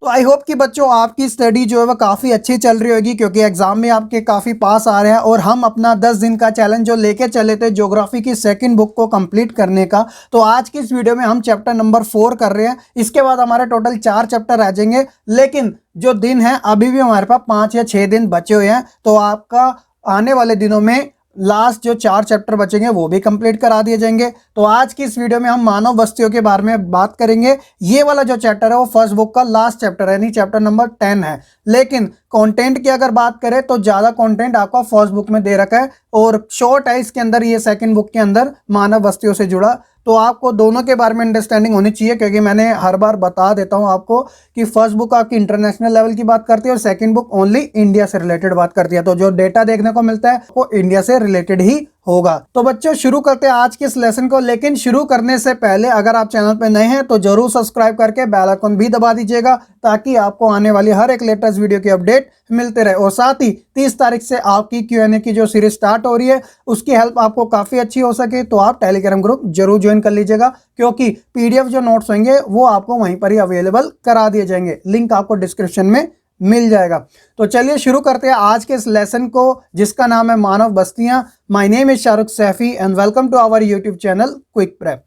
तो I hope कि बच्चों आपकी स्टडी जो है वो काफ़ी अच्छी चल रही होगी, क्योंकि एग्जाम में आपके काफ़ी पास आ रहे हैं और हम अपना 10 दिन का चैलेंज जो लेके चले थे ज्योग्राफी की सेकंड बुक को कंप्लीट करने का, तो आज की इस वीडियो में हम चैप्टर नंबर 4 कर रहे हैं। इसके बाद हमारे टोटल 4 चैप्टर रह जाएंगे, लेकिन जो दिन है अभी भी हमारे पास 5 या 6 दिन बचे हुए हैं। तो आपका आने वाले दिनों में लास्ट जो 4 चैप्टर बचेंगे वो भी कंप्लीट करा दिए जाएंगे। तो आज की इस वीडियो में हम मानव बस्तियों के बारे में बात करेंगे। ये वाला जो चैप्टर है वो फर्स्ट बुक का लास्ट चैप्टर है, यानी चैप्टर नंबर 10 है। लेकिन कंटेंट की अगर बात करें तो ज़्यादा कंटेंट आपका फर्स्ट बुक में दे रखा है और शॉर्ट है इसके अंदर, ये सेकंड बुक के अंदर मानव बस्तियों से जुड़ा। तो आपको दोनों के बारे में अंडरस्टैंडिंग होनी चाहिए, क्योंकि मैंने हर बार बता देता हूं आपको कि फर्स्ट बुक आपकी इंटरनेशनल लेवल की बात करती है और सेकंड बुक ओनली इंडिया से रिलेटेड बात करती है। तो जो डेटा देखने को मिलता है वो इंडिया से रिलेटेड ही होगा। तो बच्चों शुरू करते हैं आज के इस लेसन को, लेकिन शुरू करने से पहले अगर आप चैनल पे नए हैं तो जरूर सब्सक्राइब करके बेल आइकन भी दबा दीजिएगा, ताकि आपको आने वाली हर एक लेटेस्ट वीडियो की अपडेट मिलते रहे। और साथ ही 30 तारीख से आपकी Q&A की जो सीरीज स्टार्ट हो रही है उसकी हेल्प आपको काफी अच्छी हो सके तो आप टेलीग्राम ग्रुप जरूर ज्वाइन कर लीजिएगा, क्योंकि PDF जो नोट्स होंगे वो आपको वहीं पर ही अवेलेबल करा दिए जाएंगे। लिंक आपको डिस्क्रिप्शन में मिल जाएगा। तो चलिए शुरू करते हैं आज के इस लेसन को, जिसका नाम है मानव बस्तियां। My name is Shahrukh Saifi and welcome to our YouTube channel Quick Prep.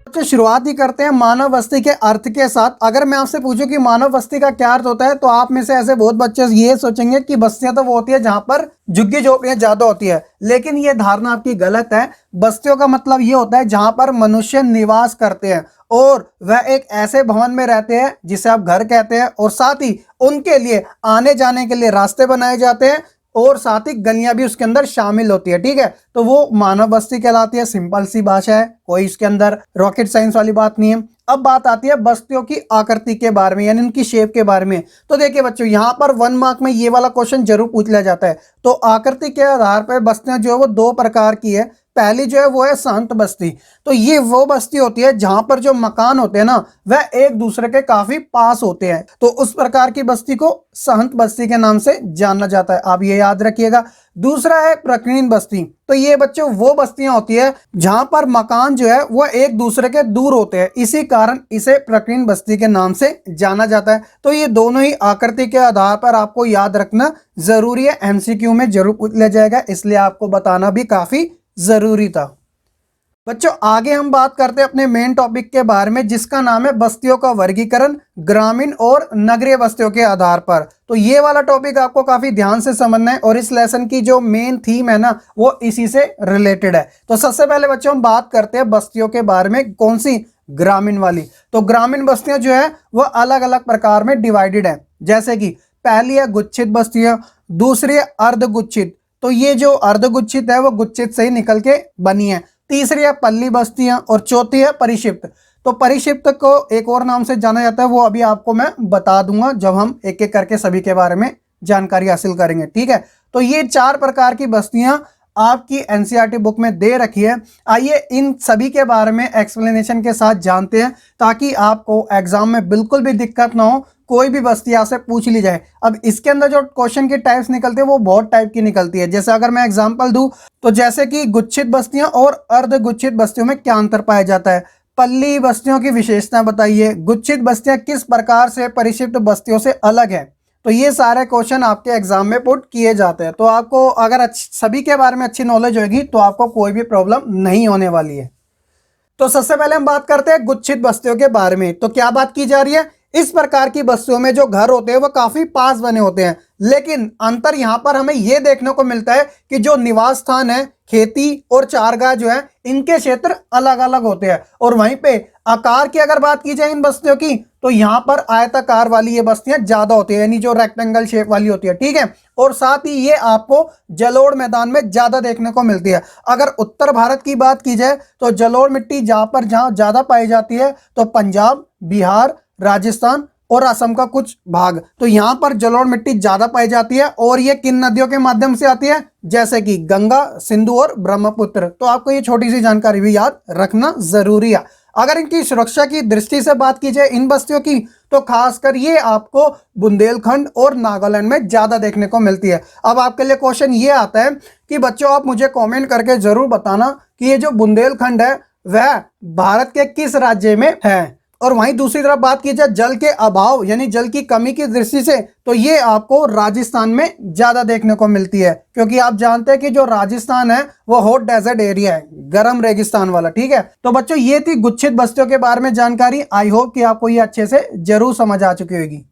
तो शुरुआत ही करते हैं मानव बस्ती के अर्थ के साथ। अगर मैं आपसे पूछूं कि मानव बस्ती का क्या अर्थ होता है, तो आप में से ऐसे बहुत बच्चे ये सोचेंगे कि बस्तियां तो वो होती है जहां पर झुग्गी झोपड़ियां ज्यादा होती है, लेकिन ये धारणा आपकी गलत है। बस्तियों का मतलब ये होता है जहां पर मनुष्य निवास करते हैं और वह एक ऐसे भवन में रहते हैं जिसे आप घर कहते हैं, और साथ ही उनके लिए आने जाने के लिए रास्ते बनाए जाते हैं और साथ ही गलियां भी उसके अंदर शामिल होती है। ठीक है, तो वो मानव बस्ती कहलाती है। सिंपल सी भाषा है, कोई इसके अंदर रॉकेट साइंस वाली बात नहीं है। अब बात आती है बस्तियों की आकृति के बारे में, यानी उनकी शेप के बारे में। तो देखिए बच्चों, यहाँ पर 1 मार्क में ये वाला क्वेश्चन जरूर पूछ लिया जाता है। तो आकृति के आधार पर बस्तियां जो है वो 2 प्रकार की है। पहली जो है वो है शांत बस्ती। तो ये वो बस्ती होती है जहां पर जो मकान होते हैं ना वह एक दूसरे के काफी पास होते हैं, तो उस प्रकार की बस्ती को शांत बस्ती के नाम से जाना जाता है, आप ये याद रखिएगा। दूसरा है प्रकीर्णन बस्ती। तो ये बच्चों वो बस्तियां होती है जहां पर मकान जो है वो एक दूसरे के दूर होते हैं, इसी कारण इसे प्रकीर्णन बस्ती के नाम से जाना जाता है। तो ये दोनों ही आकृति के आधार पर आपको याद रखना जरूरी है, MCQ में जरूर पूछ लिया जाएगा, इसलिए आपको बताना भी काफी जरूरी था। बच्चों आगे हम बात करते हैं अपने मेन टॉपिक के बारे में, जिसका नाम है बस्तियों का वर्गीकरण ग्रामीण और नगरीय बस्तियों के आधार पर। तो ये वाला टॉपिक आपको काफी ध्यान से समझना है और इस लेसन की जो मेन थीम है ना वो इसी से रिलेटेड है। तो सबसे पहले बच्चों हम बात करते हैं बस्तियों के बारे में, कौन सी? ग्रामीण वाली। तो ग्रामीण बस्तियां जो है वह अलग अलग प्रकार में डिवाइडेड है, जैसे कि पहली है गुच्छित बस्तियां, दूसरी है अर्धगुच्छित। तो ये जो अर्धगुच्छित है वो गुच्छित से ही निकल के बनी है। तीसरी है पल्ली बस्तियां और चौथी है परिक्षिप्त। तो परिक्षिप्त को एक और नाम से जाना जाता है, वो अभी आपको मैं बता दूंगा जब हम एक एक करके सभी के बारे में जानकारी हासिल करेंगे। ठीक है, तो ये 4 प्रकार की बस्तियां आपकी NCERT बुक में दे रखी है। आइए इन सभी के बारे में एक्सप्लेनेशन के साथ जानते हैं, ताकि आपको एग्जाम में बिल्कुल भी दिक्कत ना हो, कोई भी बस्ती आपसे पूछ ली जाए। अब इसके अंदर जो क्वेश्चन की टाइप्स निकलती है वो बहुत टाइप की निकलती है। जैसे अगर मैं एग्जांपल दूं तो जैसे कि गुच्छित बस्तियां और अर्धगुच्छित बस्तियों में क्या अंतर पाया जाता है, पल्ली बस्तियों की विशेषता बताइए, गुच्छित बस्तियां किस प्रकार से परिक्षिप्त बस्तियों से अलग है। तो ये सारे क्वेश्चन आपके एग्जाम में पुट किए जाते हैं। तो आपको अगर सभी के बारे में अच्छी नॉलेज होगी तो आपको कोई भी प्रॉब्लम नहीं होने वाली है। तो सबसे पहले हम बात करते हैं गुच्छित बस्तियों के बारे में। तो क्या बात की जा रही है, इस प्रकार की बस्तियों में जो घर होते हैं वो काफी पास बने होते हैं, लेकिन अंतर यहां पर हमें यह देखने को मिलता है कि जो निवास स्थान है, खेती और चारगाह जो है, इनके क्षेत्र अलग अलग होते हैं। और वहीं पे आकार की अगर बात की जाए इन बस्तियों की, तो यहां पर आयताकार वाली ये बस्तियां ज्यादा होती है, यानी जो रेक्टेंगल शेप वाली होती है। ठीक है, और साथ ही ये आपको जलोढ़ मैदान में ज्यादा देखने को मिलती है। अगर उत्तर भारत की बात की जाए तो जलोढ़ मिट्टी जहां ज्यादा पाई जाती है तो पंजाब, बिहार, राजस्थान और असम का कुछ भाग। तो यहां पर जलोढ़ मिट्टी ज्यादा पाई जाती है और ये किन नदियों के माध्यम से आती है, जैसे कि गंगा, सिंधु और ब्रह्मपुत्र। तो आपको ये छोटी सी जानकारी भी याद रखना जरूरी है। अगर इनकी सुरक्षा की दृष्टि से बात की जाए इन बस्तियों की, तो खासकर ये आपको बुंदेलखंड और नागालैंड में ज्यादा देखने को मिलती है। अब आपके लिए क्वेश्चन ये आता है कि बच्चों आप मुझे कमेंट करके जरूर बताना कि ये जो बुंदेलखंड है वह भारत के किस राज्य में है। और वहीं दूसरी तरफ बात की जाए जल के अभाव यानी जल की कमी की दृष्टि से, तो ये आपको राजस्थान में ज्यादा देखने को मिलती है, क्योंकि आप जानते हैं कि जो राजस्थान है वो हॉट डेजर्ट एरिया है, गर्म रेगिस्तान वाला। ठीक है, तो बच्चों ये थी गुच्छित बस्तियों के बारे में जानकारी। आई होप कि आपको ये अच्छे से जरूर समझ आ चुकी होगी।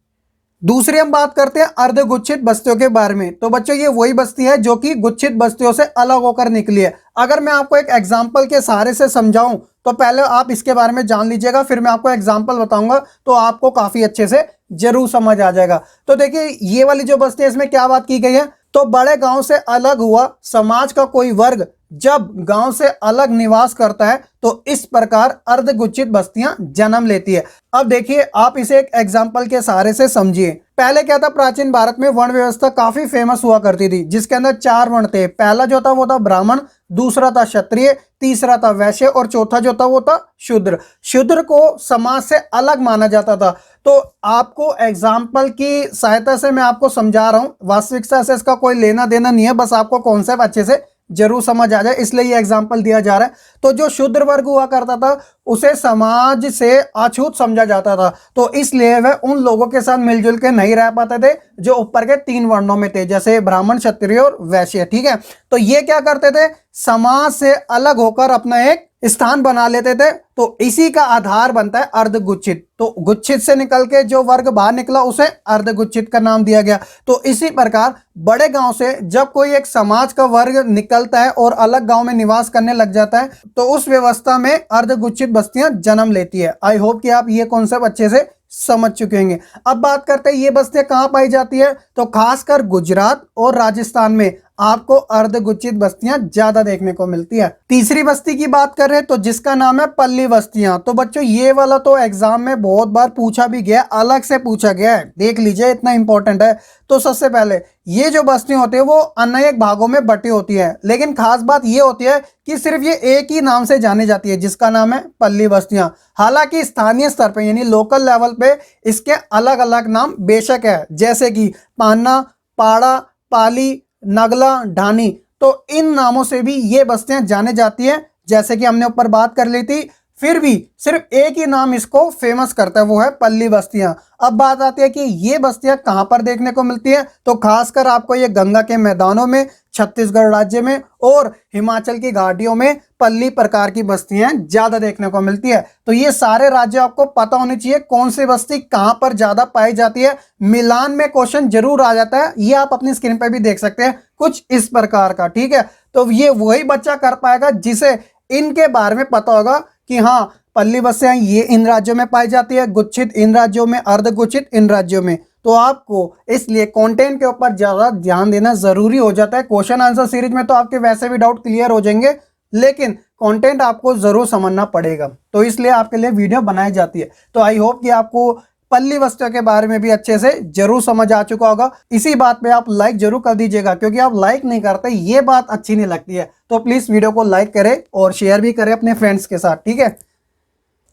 दूसरी हम बात करते हैं अर्धगुच्छित बस्तियों के बारे में। तो बच्चों ये वही बस्ती है जो कि गुच्छित बस्तियों से अलग होकर निकली है। अगर मैं आपको एक एग्जाम्पल के सहारे से समझाऊं तो पहले आप इसके बारे में जान लीजिएगा, फिर मैं आपको एग्जाम्पल बताऊंगा तो आपको काफी अच्छे से जरूर समझ आ जाएगा। तो देखिए ये वाली जो बस्ती है इसमें क्या बात की गई है, तो बड़े गांव से अलग हुआ समाज का कोई वर्ग जब गांव से अलग निवास करता है तो इस प्रकार अर्धगुच्छित बस्तियां जन्म लेती है। अब देखिए आप इसे एक एग्जाम्पल के सहारे से समझिए। पहले क्या था, प्राचीन भारत में वर्ण व्यवस्था काफी फेमस हुआ करती थी, जिसके अंदर 4 वर्ण थे। पहला जो था वो था ब्राह्मण, दूसरा था क्षत्रिय, तीसरा था वैश्य और चौथा जो था वो था शूद्र। शूद्र को समाज से अलग माना जाता था। तो आपको एग्जाम्पल की सहायता से मैं आपको समझा रहा हूं, वास्तविकता से इसका कोई लेना देना नहीं है, बस आपको कॉन्सेप्ट अच्छे से जरूर समझ आ जाए इसलिए ये एग्जाम्पल दिया जा रहा है। तो जो शूद्र वर्ग हुआ करता था उसे समाज से अछूत समझा जाता था, तो इसलिए वह उन लोगों के साथ मिलजुल के नहीं रह पाते थे जो ऊपर के 3 वर्णों में थे, जैसे ब्राह्मण, क्षत्रिय और वैश्य। ठीक है, तो ये क्या करते थे, समाज से अलग होकर अपना एक स्थान बना लेते थे। तो इसी का आधार बनता है अर्धगुच्छित। तो गुच्छित से निकल के जो वर्ग बाहर निकला उसे अर्धगुच्छित का नाम दिया गया। तो इसी प्रकार बड़े गांव से जब कोई एक समाज का वर्ग निकलता है और अलग गांव में निवास करने लग जाता है तो उस व्यवस्था में अर्धगुच्छित बस्तियां जन्म लेती है। आई होप कि आप ये कॉन्सेप्ट अच्छे से समझ चुके होंगे। अब बात करते हैं ये बस्तियां कहाँ पाई जाती है, तो खासकर गुजरात और राजस्थान में आपको अर्धगुच्छित बस्तियां ज्यादा देखने को मिलती है। तीसरी बस्ती की बात कर रहे हैं तो जिसका नाम है पल्ली बस्तियां। तो बच्चों ये वाला तो एग्जाम में बहुत बार पूछा भी गया, अलग से पूछा गया है, देख लीजिए इतना इंपॉर्टेंट है। तो सबसे पहले ये जो बस्तियां होती है वो अनेक भागों में बटी होती है, लेकिन खास बात ये होती है कि सिर्फ ये एक ही नाम से जानी जाती है जिसका नाम है पल्ली बस्तियां। हालांकि स्थानीय स्तर पे यानी लोकल लेवल पे इसके अलग अलग नाम बेशक है, जैसे कि पान्ना, पाड़ा, पाली, नगला, ढानी। तो इन नामों से भी ये बस्तियां जाने जाती हैं, जैसे कि हमने ऊपर बात कर ली थी। फिर भी सिर्फ एक ही नाम इसको फेमस करता है, वो है पल्ली बस्तियां। अब बात आती है कि ये बस्तियां कहां पर देखने को मिलती है, तो खासकर आपको ये गंगा के मैदानों में, छत्तीसगढ़ राज्य में और हिमाचल की घाटियों में पल्ली प्रकार की बस्तियां ज्यादा देखने को मिलती है। तो ये सारे राज्य आपको पता होने चाहिए कौन सी बस्ती कहां पर ज्यादा पाई जाती है। मिलान में क्वेश्चन जरूर आ जाता है, ये आप अपनी स्क्रीन पर भी देख सकते हैं कुछ इस प्रकार का। ठीक है, तो ये वही बच्चा कर पाएगा जिसे इनके बारे में पता होगा कि हाँ पल्ली बस्तियां ये इन राज्यों में पाई जाती है, गुच्छित इन राज्यों में, अर्धगुच्छित इन राज्यों में। तो आपको इसलिए कंटेंट के ऊपर ज्यादा ध्यान देना जरूरी हो जाता है। क्वेश्चन आंसर सीरीज में तो आपके वैसे भी डाउट क्लियर हो जाएंगे, लेकिन कंटेंट आपको जरूर समझना पड़ेगा, तो इसलिए आपके लिए वीडियो बनाई जाती है। तो आई होप कि आपको पल्ली बस्तियों के बारे में भी अच्छे से जरूर समझ आ चुका होगा। इसी बात पे आप लाइक जरूर कर दीजिएगा, क्योंकि आप लाइक नहीं करते ये बात अच्छी नहीं लगती है। तो प्लीज वीडियो को लाइक करें और शेयर भी करें अपने फ्रेंड्स के साथ। ठीक है,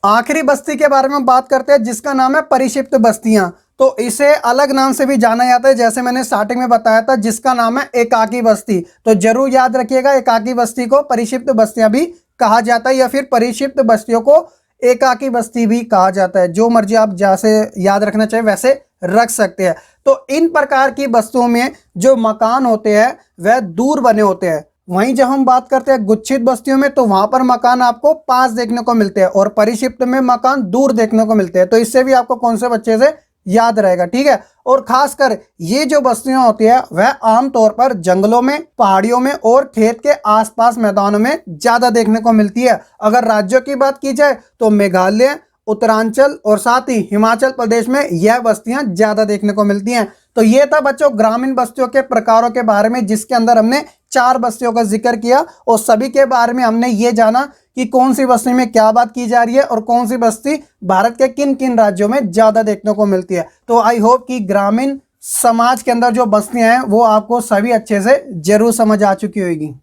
आखिरी बस्ती के बारे में बात करते हैं जिसका नाम है परिक्षिप्त बस्तियां। तो इसे अलग नाम से भी जाना जाता है, जैसे मैंने स्टार्टिंग में बताया था, जिसका नाम है एकाकी बस्ती। तो जरूर याद रखिएगा एकाकी बस्ती को परिक्षिप्त बस्तियां भी कहा जाता है, या फिर परिक्षिप्त बस्तियों को एकाकी बस्ती भी कहा जाता है। जो मर्जी आप जैसे याद रखना चाहिए वैसे रख सकते हैं। तो इन प्रकार की बस्तियों में जो मकान होते हैं वह दूर बने होते हैं। वहीं जब हम बात करते हैं गुच्छित बस्तियों में तो वहां पर मकान आपको पास देखने को मिलते हैं और परिक्षिप्त में मकान दूर देखने को मिलते हैं। तो इससे भी आपको कॉन्सेप्ट अच्छे से याद रहेगा। ठीक है, और खासकर ये जो बस्तियां होती है वह आमतौर पर जंगलों में, पहाड़ियों में और खेत के आसपास मैदानों में ज्यादा देखने को मिलती है। अगर राज्यों की बात की जाए तो मेघालय, उत्तरांचल और साथ ही हिमाचल प्रदेश में यह बस्तियां ज्यादा देखने को मिलती हैं। तो ये था बच्चों ग्रामीण बस्तियों के प्रकारों के बारे में, जिसके अंदर हमने 4 बस्तियों का जिक्र किया और सभी के बारे में हमने ये जाना कि कौन सी बस्ती में क्या बात की जा रही है और कौन सी बस्ती भारत के किन किन राज्यों में ज्यादा देखने को मिलती है। तो आई होप कि ग्रामीण समाज के अंदर जो बस्तियां हैं वो आपको सभी अच्छे से जरूर समझ आ चुकी होगी।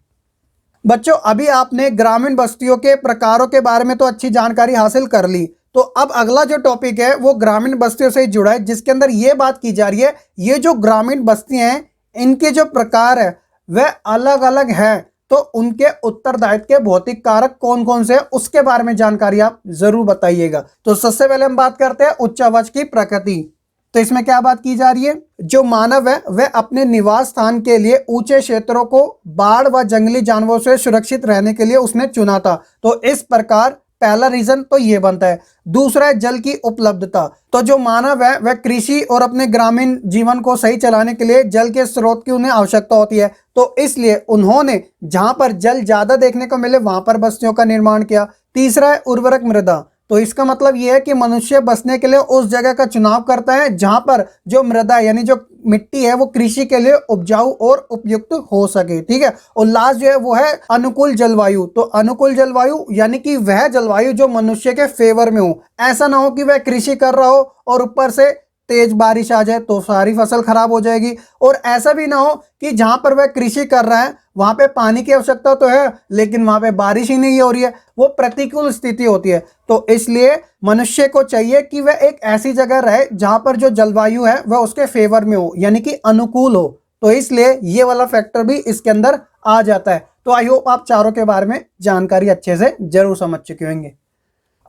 बच्चों अभी आपने ग्रामीण बस्तियों के प्रकारों के बारे में तो अच्छी जानकारी हासिल कर ली, तो अब अगला जो टॉपिक है वो ग्रामीण बस्तियों से जुड़ा है, जिसके अंदर ये बात की जा रही है ये जो ग्रामीण बस्तियां हैं इनके जो प्रकार है वह अलग अलग हैं। तो उनके उत्तरदायित्व के भौतिक कारक कौन कौन से हैं उसके बारे में जानकारी आप जरूर बताइएगा। तो सबसे पहले हम बात करते हैं उच्च आवाज की प्रकृति। तो इसमें क्या बात की जा रही है, जो मानव है वह अपने निवास स्थान के लिए ऊंचे क्षेत्रों को बाढ़ व जंगली जानवरों से सुरक्षित रहने के लिए उसने चुना था। तो इस प्रकार पहला रीजन तो ये बनता है। दूसरा है जल की उपलब्धता। तो जो मानव है वह कृषि और अपने ग्रामीण जीवन को सही चलाने के लिए जल के स्रोत की उन्हें आवश्यकता होती है। तो इसलिए उन्होंने जहां पर जल ज्यादा देखने को मिले वहां पर बस्तियों का निर्माण किया। तीसरा है उर्वरक मृदा। तो इसका मतलब यह है कि मनुष्य बसने के लिए उस जगह का चुनाव करता है जहां पर जो मृदा यानी जो मिट्टी है वो कृषि के लिए उपजाऊ और उपयुक्त हो सके। ठीक है। और लास्ट जो है वो है अनुकूल जलवायु। तो अनुकूल जलवायु यानी कि वह जलवायु जो मनुष्य के फेवर में हो। ऐसा ना हो कि वह कृषि कर रहा हो और ऊपर से तेज बारिश आ जाए तो सारी फसल खराब हो जाएगी, और ऐसा भी ना हो कि जहां पर वह कृषि कर रहा है वहां पे पानी की आवश्यकता तो है लेकिन वहां पे बारिश ही नहीं हो रही है, वो प्रतिकूल स्थिति होती है। तो इसलिए मनुष्य को चाहिए कि वह एक ऐसी जगह रहे जहां पर जो जलवायु है वह उसके फेवर में हो यानी कि अनुकूल हो। तो इसलिए ये वाला फैक्टर भी इसके अंदर आ जाता है। तो आई होप आप चारों के बारे में जानकारी अच्छे से जरूर समझ चुके होंगे।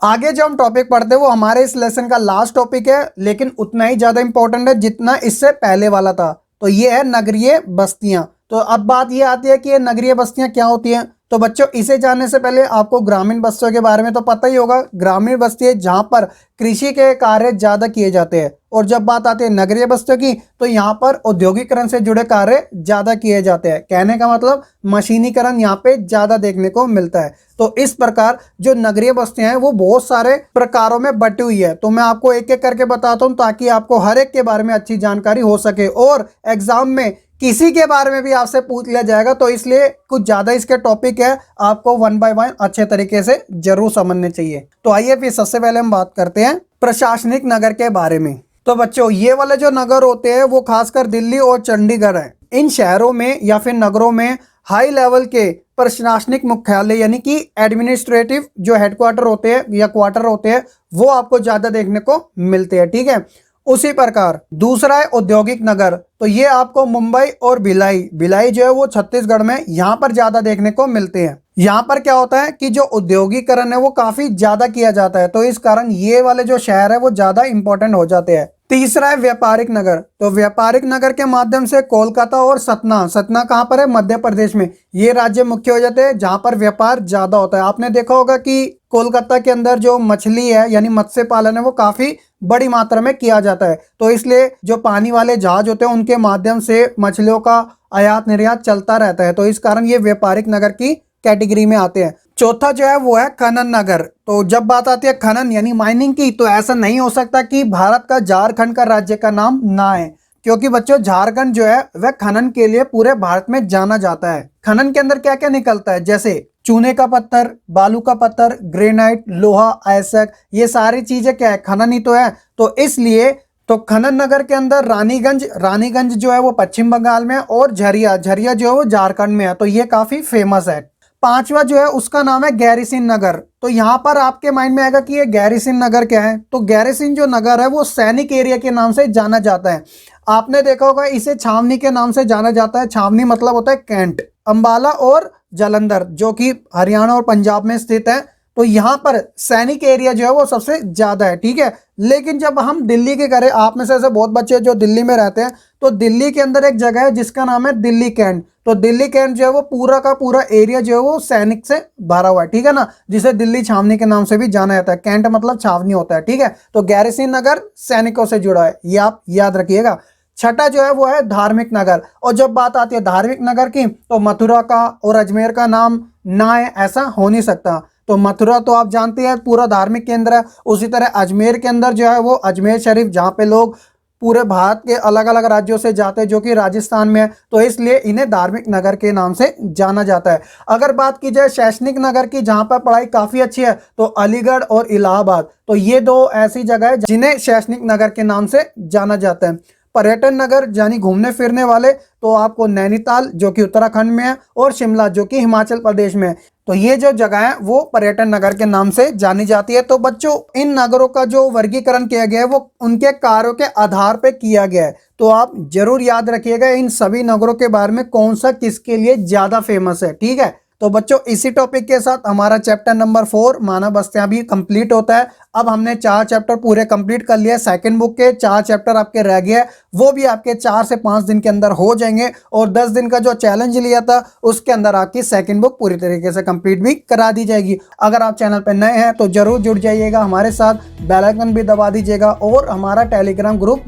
आगे जो हम टॉपिक पढ़ते हैं वो हमारे इस लेसन का लास्ट टॉपिक है, लेकिन उतना ही ज्यादा इंपॉर्टेंट है जितना इससे पहले वाला था। तो ये है नगरीय बस्तियां। तो अब बात ये आती है कि ये नगरीय बस्तियां क्या होती हैं। तो बच्चों इसे जानने से पहले आपको ग्रामीण बस्तियों के बारे में तो पता ही होगा। ग्रामीण बस्तियां जहां पर कृषि के कार्य ज्यादा किए जाते हैं, और जब बात आती है नगरीय बस्तियों की तो यहाँ पर औद्योगिकरण से जुड़े कार्य ज्यादा किए जाते हैं। कहने का मतलब मशीनीकरण यहाँ पे ज्यादा देखने को मिलता है। तो इस प्रकार जो नगरीय बस्तियां हैं वो बहुत सारे प्रकारों में बटी हुई है। तो मैं आपको एक एक करके बताता हूँ ताकि आपको हर एक के बारे में अच्छी जानकारी हो सके, और एग्जाम में किसी के बारे में भी आपसे पूछ लिया जाएगा तो इसलिए कुछ ज्यादा इसके टॉपिक है, आपको वन बाय वन अच्छे तरीके से जरूर समझने चाहिए। तो आइए फिर सबसे पहले हम बात करते हैं प्रशासनिक नगर के बारे में। तो बच्चों ये वाले जो नगर होते हैं वो खासकर दिल्ली और चंडीगढ़ है। इन शहरों में या फिर नगरों में हाई लेवल के प्रशासनिक मुख्यालय यानी कि एडमिनिस्ट्रेटिव जो हेडक्वार्टर होते हैं या क्वार्टर होते हैं वो आपको ज्यादा देखने को मिलते हैं। ठीक है। उसी प्रकार दूसरा है औद्योगिक नगर। तो ये आपको मुंबई और भिलाई जो है वो छत्तीसगढ़ में यहाँ पर ज्यादा देखने को मिलते हैं। यहाँ पर क्या होता है कि जो औद्योगिकरण है वो काफी ज्यादा किया जाता है, तो इस कारण ये वाले जो शहर है वो ज्यादा इंपॉर्टेंट हो जाते हैं। तीसरा है व्यापारिक नगर। तो व्यापारिक नगर के माध्यम से कोलकाता और सतना कहाँ पर है, मध्य प्रदेश में, ये राज्य मुख्य हो जाते हैं जहां पर व्यापार ज्यादा होता है। आपने देखा होगा कि कोलकाता के अंदर जो मछली है यानी मत्स्य पालन है वो काफी बड़ी मात्रा में किया जाता है। तो इसलिए जो पानी वाले जहाज होते हैं उनके माध्यम से मछलियों का आयात निर्यात चलता रहता है। तो इस कारण ये व्यापारिक नगर की कैटेगरी में आते हैं। चौथा जो है वो है खनन नगर। तो जब बात आती है खनन यानी माइनिंग की, तो ऐसा नहीं हो सकता कि भारत का झारखंड का राज्य का नाम ना है, क्योंकि बच्चों झारखंड जो है वह खनन के लिए पूरे भारत में जाना जाता है। खनन के अंदर क्या क्या निकलता है, जैसे चूने का पत्थर, बालू का पत्थर, ग्रेनाइट, लोहा, आयस्क, ये सारी चीजें क्या है, खनन ही तो है। तो इसलिए तो खनन नगर के अंदर रानीगंज जो है वो पश्चिम बंगाल में है, और झरिया जो है वो झारखंड में है। तो ये काफी फेमस है। पांचवा जो है उसका नाम है गैरीसिन नगर। तो यहाँ पर आपके माइंड में आएगा कि ये गैरीसिन नगर क्या है। तो गैरीसिन जो नगर है वो सैनिक एरिया के नाम से जाना जाता है। आपने देखा होगा इसे छावनी के नाम से जाना जाता है। छावनी मतलब होता है कैंट। अंबाला और जालंधर जो कि हरियाणा और पंजाब में स्थित है। तो यहाँ पर सैनिक एरिया जो है वो सबसे ज्यादा है। ठीक है। लेकिन जब हम दिल्ली के करें, आप में से ऐसे बहुत बच्चे जो दिल्ली में रहते हैं, तो दिल्ली के अंदर एक जगह है जिसका नाम है दिल्ली कैंट। तो दिल्ली कैंट जो है वो पूरा का पूरा एरिया जो है वो सैनिक से भरा हुआ है। ठीक है ना, जिसे दिल्ली छावनी के नाम से भी जाना जाता है। कैंट मतलब छावनी होता है। ठीक है। तो गैरीसिन नगर सैनिकों से जुड़ा है, ये आप याद रखिएगा। छठा जो है वो है धार्मिक नगर। और जब बात आती है धार्मिक नगर की, तो मथुरा का और अजमेर का नाम ना है ऐसा हो नहीं सकता। तो मथुरा तो आप जानते हैं पूरा धार्मिक केंद्र है। उसी तरह अजमेर के अंदर जो है वो अजमेर शरीफ, जहाँ पे लोग पूरे भारत के अलग अलग राज्यों से जाते हैं, जो कि राजस्थान में है। तो इसलिए इन्हें धार्मिक नगर के नाम से जाना जाता है। अगर बात की जाए शैक्षणिक नगर की, जहाँ पर पढ़ाई काफी अच्छी है, तो अलीगढ़ और इलाहाबाद, तो ये दो ऐसी जगह है जिन्हें शैक्षणिक नगर के नाम से जाना जाता है। पर्यटन नगर यानी घूमने फिरने वाले, तो आपको नैनीताल जो कि उत्तराखंड में है, और शिमला जो कि हिमाचल प्रदेश में है, तो ये जो जगह है वो पर्यटन नगर के नाम से जानी जाती है। तो बच्चों इन नगरों का जो वर्गीकरण किया गया है वो उनके कार्यों के आधार पे किया गया है। तो आप जरूर याद रखिएगा इन सभी नगरों के बारे में कौन सा किसके लिए ज्यादा फेमस है, ठीक है। तो बच्चों इसी टॉपिक के साथ हमारा चैप्टर नंबर 4 मानव बस्तियां भी कंप्लीट होता है। अब हमने 4 चैप्टर पूरे कंप्लीट कर लिए, सेकंड बुक के 4 चैप्टर आपके रह गए हैं, वो भी आपके 4 से 5 दिन के अंदर हो जाएंगे। और 10 दिन का जो चैलेंज लिया था उसके अंदर आपकी सेकंड बुक पूरी तरीके से कंप्लीट भी करा दी जाएगी। अगर आप चैनल पर नए हैं तो जरूर जुड़ जाइएगा हमारे साथ, बेल आइकन भी दबा दीजिएगा और हमारा टेलीग्राम ग्रुप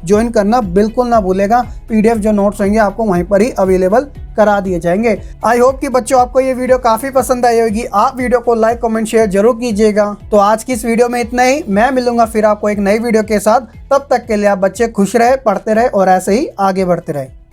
ज्वाइन करना बिल्कुल ना भूलेगा। पीडीएफ जो नोट्स होंगे आपको वहीं पर ही अवेलेबल करा दिए जाएंगे। आई होप कि बच्चों आपको ये वीडियो काफी पसंद आई होगी। आप वीडियो को लाइक कमेंट शेयर जरूर कीजिएगा। तो आज की इस वीडियो में इतना ही, मैं मिलूंगा फिर आपको एक नई वीडियो के साथ। तब तक के लिए आप बच्चे खुश रहे, पढ़ते रहे और ऐसे ही आगे बढ़ते रहे।